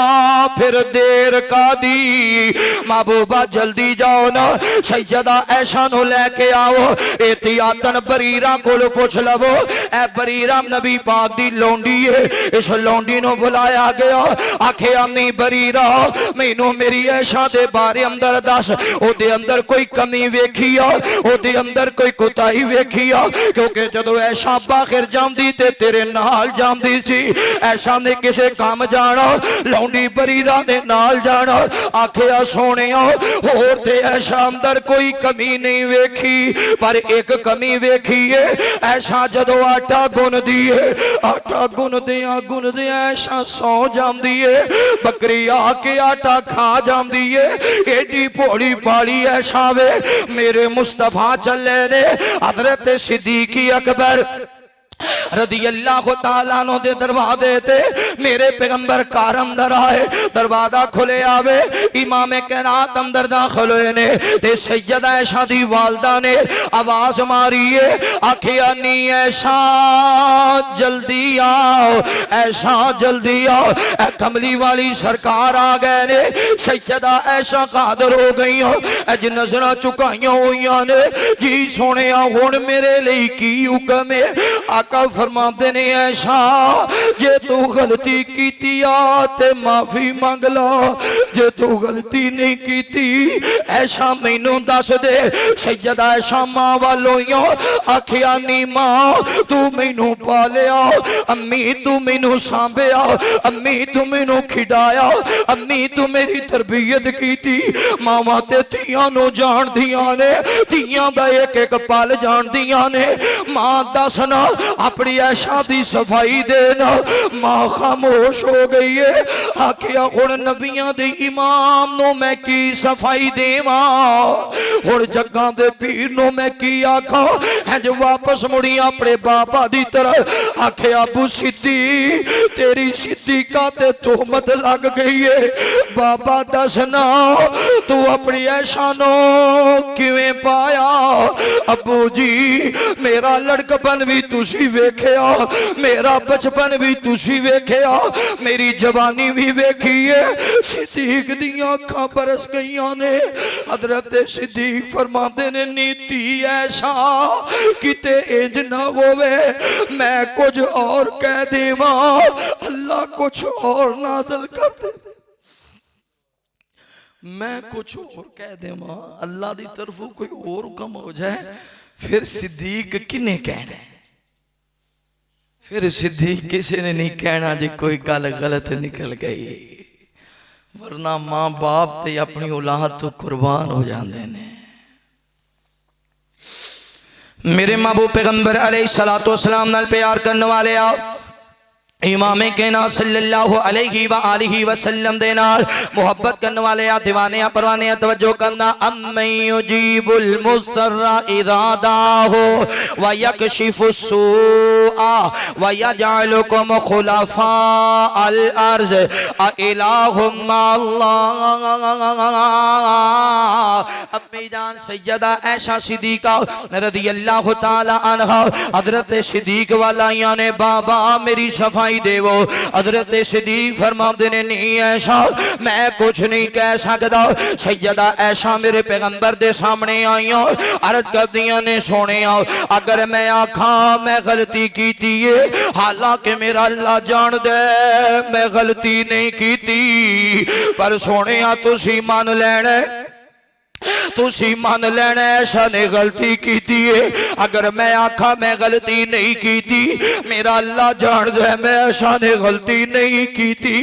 फिर देर का दी, महबूबा जल्दी जाओ ना सैयदा ऐशा नु लेके आओ। एहतियातन बरीरा कोल पूछ लवो, ए बरीरा नबी पाक दी लोंडी है। इस लोंडी नु बुलाया गया, आखिया नहीं बरीरा मैनू मेरी ऐशा दे बारे अंदर दस, ओदे अंदर कोई कमी वेखी आ, ओदे अंदर कोई कुताही वेखी आ? क्योंकि जदों ऐशा बाहर जांदी ते तेरे नाल जांदी सी। ऐशा ने किसे काम जाना लौंडी बरीरा दे नाल जाना। आखिया सोनिया होर ते ऐशा अंदर कोई कमी नहीं वेखी, पर एक कमी वेखी है ऐशा जदों आटा गुनदी है, आटा गुनदियां ऐशा सौ जांदी है, बकरी आके आटा खा जांदी है। एडी भोली भाली ऐशा वे मेरे मुस्तफा चले ने हजरत सिद्दीकी अकबर रदी अल्लाह तआला अन्हु दे दरवाजे ते मेरे पैगंबर कार अंदर आए, दरवाजा खुले आवे इमाम कैनात अंदर दाखिल होए ने ते सैयदा ऐशा दी वालदा ने आवाज मारी है, आखिया नी ऐशा जल्दी आओ, ऐशा जल्दी आओ। ए कमली वाली सरकार आ गए ने। सैयदा ऐशा कादर हो गई हो, अज नजर झुकाइयां हुई ने। जी सोने हुण मेरे लिए की हुक्म है? आका फरमाते ने ऐशा जे तू गलती कीती आ ते माफी मांग ला, जे तू गलती नहीं कीती ऐशा मैनू दस दे। सैयदा ऐशा मां वालों आखिया नी मां तू मैनू पालिया, अम्मी तू मैनू सांभिया, अम्मी तू मैनू खिडाया, अम्मी तू मेरी तरबियत कीती। मावां ते धीआं नू जाणदियां ने, धीआं दा एक एक पल जाणदियां ने। मां दस ना अपनी ऐशा दी सफाई देना। मां खामोश हो गई है। आखिया हुण नबियां दी इमाम नो मैं की सफाई देवा हुण जग्गां दे पीर नो मैं की आखा इंज वापस मुड़ी अपने बाबा दी तरह आखे अबू सिद्दीक तेरी सिद्दीका ते तोहमत लग गई है बाबा दसना तू अपनी ऐशानो किवें पाया अबू जी मेरा लड़कपन भी तुसी वेखिया मेरा बचपन भी तुसी वेखिया मेरी जवानी भी वेखी है सिद्दीक दियां अखां बरस गईयां ने हजरत सिद्दीक फरमाते ने नीति ऐसा किते इंज ना होवे मैं कुछ और कह देवा अल्लाह कुछ और नाज़िल कर दे मैं कुछ और कह देवा अल्लाह की तरफों कोई और हुक्म हो जाए फिर सिद्दीक किने कहना फिर सिद्दीक किसी ने नहीं कहना जी कोई गल गलत निकल गई वरना मां बाप ते अपनी औलाद तो कुर्बान हो जाते हैं मेरे महबूब पैगंबर अलैहिस्सलातु वस्सलाम नाल प्यार करने वाले आओ इमाम कहना सल्लल्लाहु अलैहि व आलिहि वसल्लम दे नाल मोहब्बत करने वाले आ दीवाने आ परवाने आ तवज्जो करना अम्मै युजीबुल मुस्तर्रा इज़ा दाहु व यकशिफुस सूआ व यजअलुकुम खुलफा अल अर्ज़ अ इलाहुम अल्लाह अम्मी जान सैयदा ऐशा सिद्दीका रज़ियल्लाहु ताला अन्हा हज़रत सिद्दीक वालियां ने बाबा मेरी सफाई देवो हजरत सिद्दीक फरमाते ने नहीं ऐशा मैं कुछ नहीं कह सकता सैयदा ऐशा मेरे पैगंबर दे सामने आई अर्ज करदियां ने सोने अगर मैं आखा मैं गलती की है हालांकि मेरा अल्लाह जान दे मैं गलती नहीं की पर सोने तुसी मान लेना तुसी मान लेना ऐशा ने गलती की है अगर मैं आखा मैं गलती नहीं की मेरा अल्लाह जान दे मैं ऐशा ने गलती नहीं की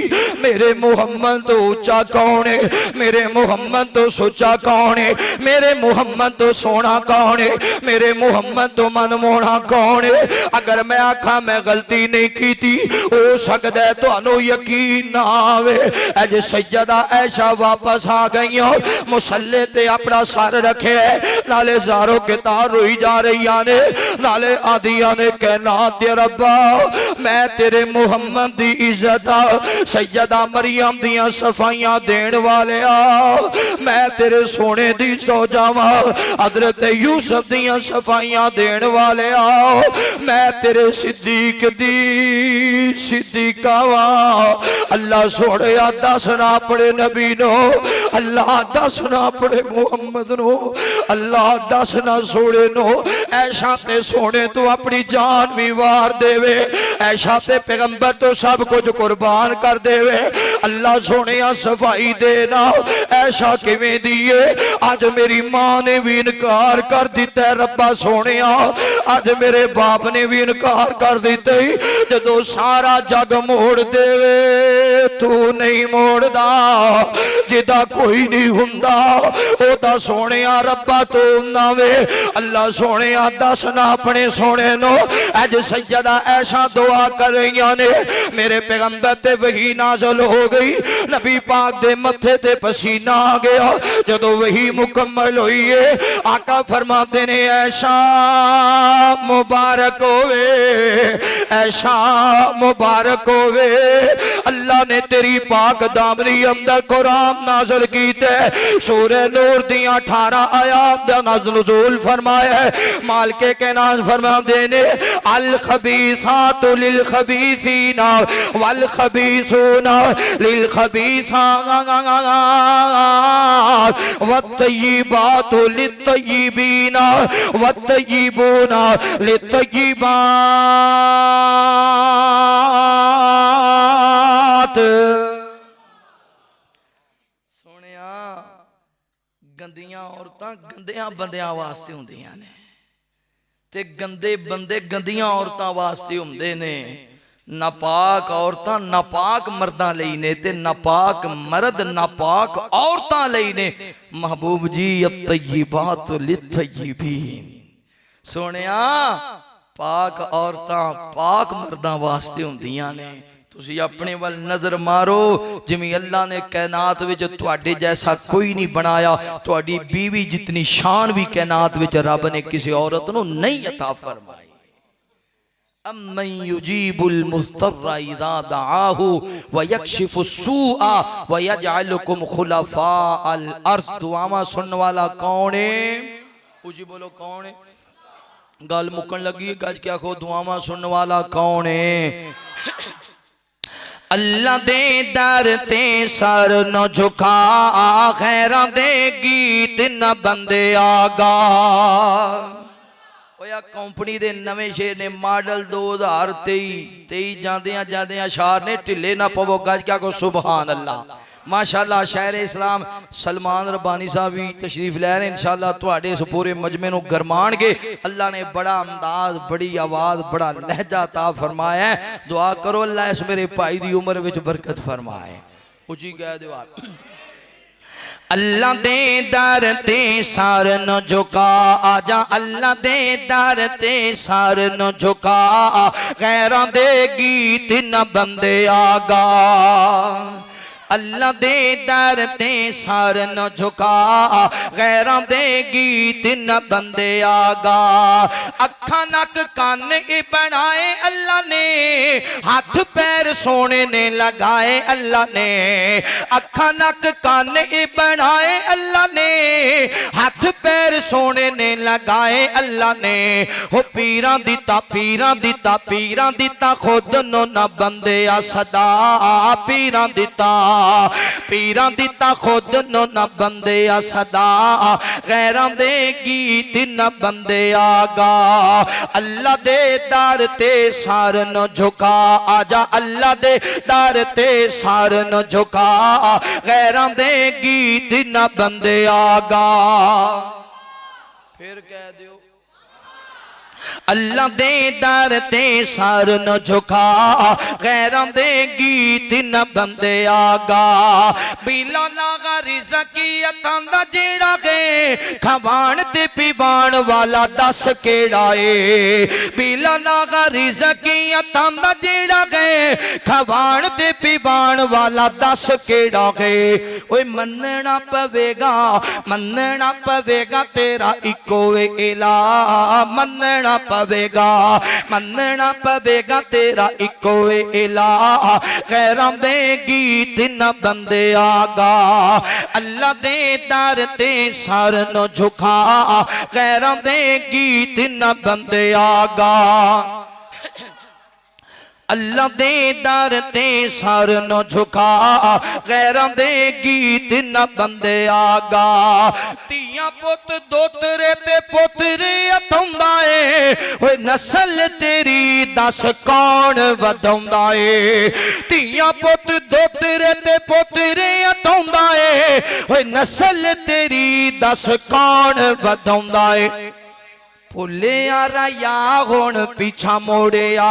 मेरे मुहम्मद तो ऊंचा कौन है मेरे मुहम्मद तो सोचा कौन है मेरे मुहम्मद तो सोना कौन है मेरे मुहम्मद तो मनमोहना कौन है अगर मैं आखा मैं गलती नहीं की हो सकता है तो यकीन ना आवे अज सैयदा ऐशा वापस आ गई मुसल्ले ते अपना सर रखे नाले जारो के तार रोई जा रही ने नाले आदिया ने कहना ते रब्बा मैं तेरे मुहम्मद दी इज्जत सैयदा मरियम दियां सफाइयां देण वाले मैं तेरे सोने दी सो जावा हजरत यूसुफ दियां सफाइयां देण वाले मैं तेरे सिद्दीक दी सिद्दीका वा अल्लाह सोने दसना अपने नबी नो अल्लाह दसना अपने मुहम्मद नो अल्लाह दसना सोने नो ऐशा ते सोने तू अपनी जान भी वार देवे ऐशा ते पैगंबर तो सब कुछ कुर्बान कर देवे अल्लाह सोने सफाई देना ऐशा किवें दिए अज मेरी मां ने भी इनकार कर दिता है रब्बा सोने अज मेरे बाप ने भी इनकार कर दिता जदों सारा जग मोड़ देवे तू नहीं मोड़दा जिदा कोई नहीं हुंदा ओदा सोने रब्बा तू ना वे अल्लाह सोने दसना अपने सोने नो अज सैयदा ऐशा दुआ कर रही ने मेरे पैगंबर ते वही नाज़िल हो गई नबी पाक दे मथे ते पसीना आ गया जदों वही मुकम्मल हुई है आका फरमाते ने ऐशा मुबारक होवे ऐशा मुबारक होवे अल्लाह ने तेरी पाक दामनी अंदर कुरान नाज़िल कीते सूरह नूर दी 18 आयात दा नुज़ूल फरमाया मालिक के नाम फरमाते ने अल खबीसातु लिल खबीसीना वल खबीसूना लिल खबीसात वत तय्यिबातु लित तय्यिबीना वत तय्यिबूना लित तय्यिबात गंदियां औरतां गंदियां बंदियां वास्ते हुंदियां ने ते गंदे बंदे गंदियां औरतां वास्ते हुंदे ने नापाक औरतां नापाक मर्दां लई ने ते नापाक मर्द नापाक औरतां लई ने महबूब जी अत-तय्यिबात लित-तय्यिबीन सोनिया पाक औरतां पाक मर्दां वास्ते हुंदियां ने तुसी अपने वाल नजर मारो जिमें अल्लाह ने कैनात विच तुहाडे जैसा कोई नहीं बनाया। तुहाडी बीवी जितनी शान भी कैनात विच रब ने किसी औरत नूं नहीं अता फरमाई। अम्मन युजीबुल मुस्तर्रा इज़ा दआहु व यक्शिफु सूआ व यजअलुकुम खुलफाअल अर्ज़। दुआवां सुनने वाला कौन है? उजी बोलो कौन है? गल मुकन लगी गज क्या खो दुआवां सुनने वाला कौन है? अल्लाह दे दर ते सर न झुका खैरां दे गीत न बंदे आगा। कंपनी दे नवे शेर ने मॉडल 2023 जांदे अशार ने ढिले ना पवो गज क्या को सुभान अल्लाह। माशाअल्लाह शायर इस्लाम सलमान रब्बानी साहब भी तशरीफ लै रहे इंशाअल्लाह तुहाडे इस पूरे मजमे नूं गरमाणगे। अल्लाह ने बड़ा अंदाज बड़ी आवाज़ बड़ा लहजा ता फरमाया है। दुआ करो अल्लाह इस मेरे भाई दी उम्र विच बरकत फरमाए। उची कह दो अल्लाह दे दर ते सर न झुका आजा। अल्लाह दे दर ते सर न झुका गैरां दे गीत न बंदे आगा। अल्लाह दे दर ते सर न झुका गैरां दे गीत न बंदे आगा। अखा नक कान ए बनाए अल्लाह ने हाथ पैर सोने ने लगाए अल्लाह ने। अखा नक कान ए बनाए अल्लाह ने हाथ पैर सोने ने लगाए अल्लाह ने। हो पीरां दिता पीरां दिता पीरां दिता खुद नो न बंदे आ सदा। पीरां दिता पीरां दिता खुद नो न बंदे आ सदा गैरां दे गीत न बंदे आगा। अल्लाह दे दर ते सर न झुका आजा। अल्लाह दे दर ते सर न झुका गैरां दे गीत न बंदे आगा। फिर कह दियो अल्लाह दे दर ते सर न झुका गैरां दे गीत न बंदे आगा। बिला नागा रिज़की अतां दा जेड़ा है खवाण ते पीवाण वाला दस केड़ा है। बिला नागा रिज़की अतां दा जेड़ा है खवाण ते पीवाण वाला दस केड़ा है। ओए मनना पवेगा तेरा इको इला। मनना पवेगा तेरा इको इला गैरां दे गीत न बंदे आगा। अल्लाह दे दर ते सर न झुका गैरां दे गीत न बंदे आगा। अल्लाह दे दर ते सर न झुका गैरां दे गीत न बंदे आगा। तियां पुत दोतरे ते पुतरे अतौंदा ए होए नस्ल तेरी दस कौन वधाउंदा ए। तियां पुत दोतरे ते पुतरे अतौंदा ए होए नस्ल तेरी दस कौन वधाउंदा ए। भुले यारा या हुण पीछा मोड़िया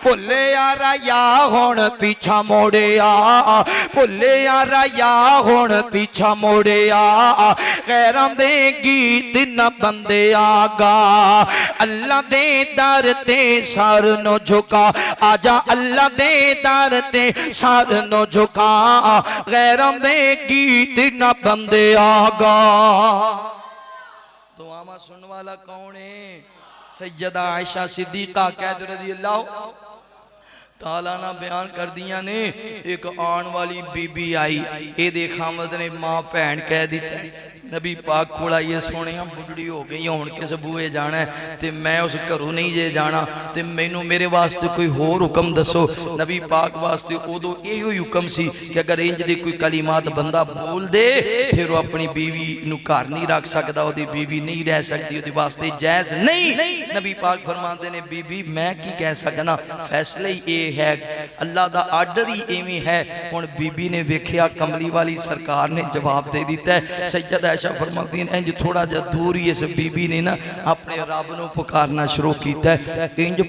भुले यारा या हुण पीछा मोड़िया भुले यारा या हुण पीछा मोड़िया गैरां दे गीत न बंदे आगा। अल्लाह दे दर ते सर न झुका आजा। अल्लाह दे दर ते सर न झुका गैरां दे गीत न बंदे आगा। दुआवां सुनने वाला कौन है? सैयदा आयशा सिद्दीका कैद रज़ी अल्लाह ताला ना बयान कर दिया ने। एक आने वाली बीबी आई ये देखा मद ने मां भैन कह दिता नबी पाक कोल आइए सोने बुढ़ी हो गई हुण किस बूए जाना है ते मैं उस घरों नहीं जे जाना ते मैनू मेरे वास्ते कोई होर हुक्म दसो। नबी पाक वास्ते उदों इहो हुक्म सी कि अगर इंज दे कोई कलिमात बंदा बोल दे फिर वो अपनी बीवी नू घर नहीं रख सकता ओदी बीवी नहीं रह सकती ओदे वास्ते जायज़ नहीं। नबी पाक फरमाते ने बीबी मैं की कह सकना फैसला ही ये है अल्लाह दा आर्डर ही इवें है। हुण बीबी ने वेखिया कमली वाली सरकार ने जवाब दे दिता है। सैयद आयशा फरमाती हैं इंज थोड़ा जा दूर ही इस बीबी ने ना अपने रब नूं पुकारना शुरू किया है। इंज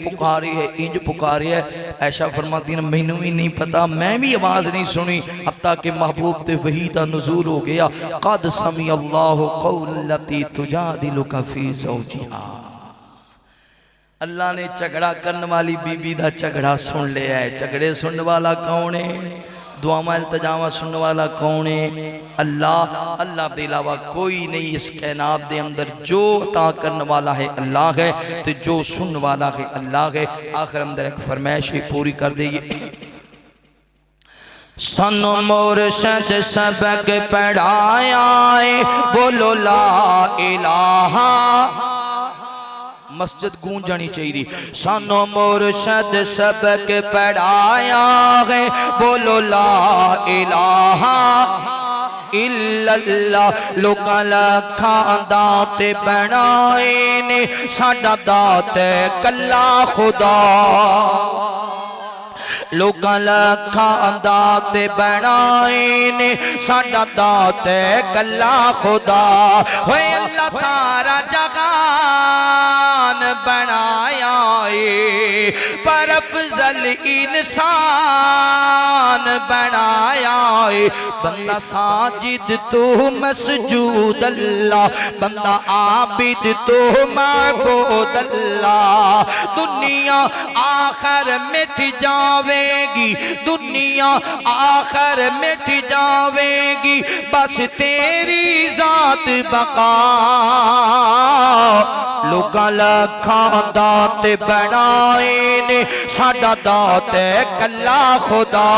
पुकारी है ऐशा फरमाती हैं मैनू भी नहीं पता मैं भी आवाज़ नहीं सुनी हत्ता कि महबूब ते वही दा नुज़ूल हो गया। कद समी अल्लाहु कौल लती तुजादिलुका फी ज़ौजिहा। अल्लाह ने झगड़ा करने वाली बीबी का झगड़ा सुन लिया है। झगड़े सुनने वाला कौन है? दुआवां इल्तजामा सुनने वाला कौन है? अल्लाह। अल्लाह के अलावा कोई नहीं इस कायनात के अंदर। जो अता करने वाला है अल्लाह है, तो जो सुनने वाला है अल्लाह है। आखिर अंदर एक फरमाइश ही पूरी कर देगी। सानू मुर्शद सबक पढ़ाया है, बोलो ला इलाहा। मस्जिद गूंज जानी चाहिए। सानू मुर्शद सबक पढ़ाया है, बोलो ला इलाहा इल्लल्लाह। लोकां लखां दाते बनाए ने, साडा दात कल्ला खुदा। लोकां लखां दाते बनाए ने, साडा दात कल्ला खुदा। होए अल्लाह सारा जहान बनाया है, पर अफजल इंसान बनाया है। बंदा साजिद तो मसजूद अल्लाह, बंदा आबिद तो माबूद अल्लाह। दुनिया आखिर मिट जावेगी, दुनिया आखिर मिट जावेगी, बस तेरी जात बका। लोकां लखां दात बनाए ने, साडा दात कल्ला खुदा।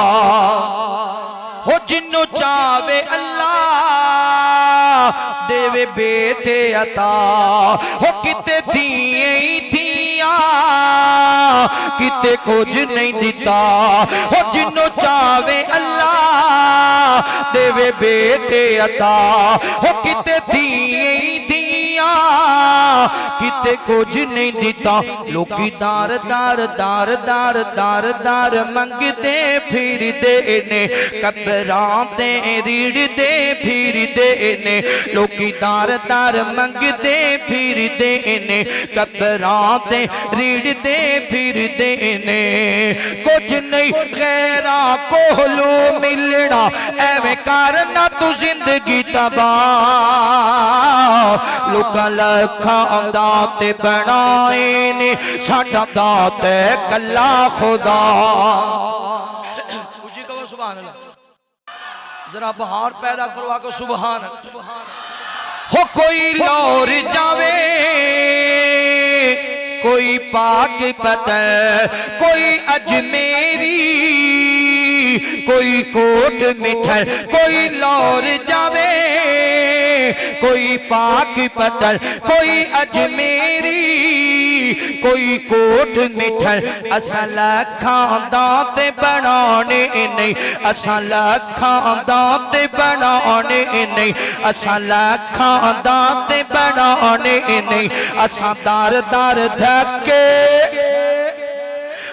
हो जिन्नू चावे अल्लाह देवे बेटे अता। हो किते दिए ही दिया, किते कुछ नहीं दिता। हो जिन्नू चावे अल्लाह देवे बेटे अता। हो किते दिए ही दिया, किते कुछ नहीं दिता। लोकी दार दार दार दार दार दार मंगते फिरदे ने, कबरां ते रीड़दे फिरदे ने। लोकी दार दार मंगते फिरदे ने, कबरां ते रीड़दे फिरदे ने। कुछ नहीं गैरा कोहलू मिलना, एवें करना तू जिंदगी तबाह। लोकां लखां दात बनाए ने, साडा दात कल्ला खुदा। सुभान अल्लाह। जरा बहार पैदा करवा को सुभान अल्लाह। हो कोई लौर जावे, कोई पाक पतर, कोई अजमेरी, कोई कोट मिठर। कोई लौर जावे, कोई पाक पतर, कोई अजमेरी, कोई कोट मिठर। असा लखां दात बनाने नहीं, असा लखां दात बनाने नहीं, असा लखां दात बनाने नहीं। असा दार दार धक्के,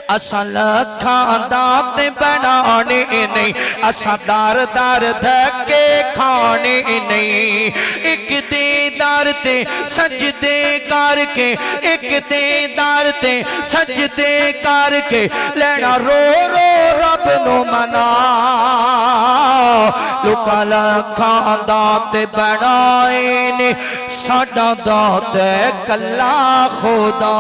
असा लखां दात बनाने नहीं, असा दार दार धक्के खाने नहीं। एक दीदार ते सजदे करके, एक दीदार ते सजदे करके, लेना रो रो रब नु मना। लोकां लखां दात बनाए ने, साडा दात कल्ला खुदा।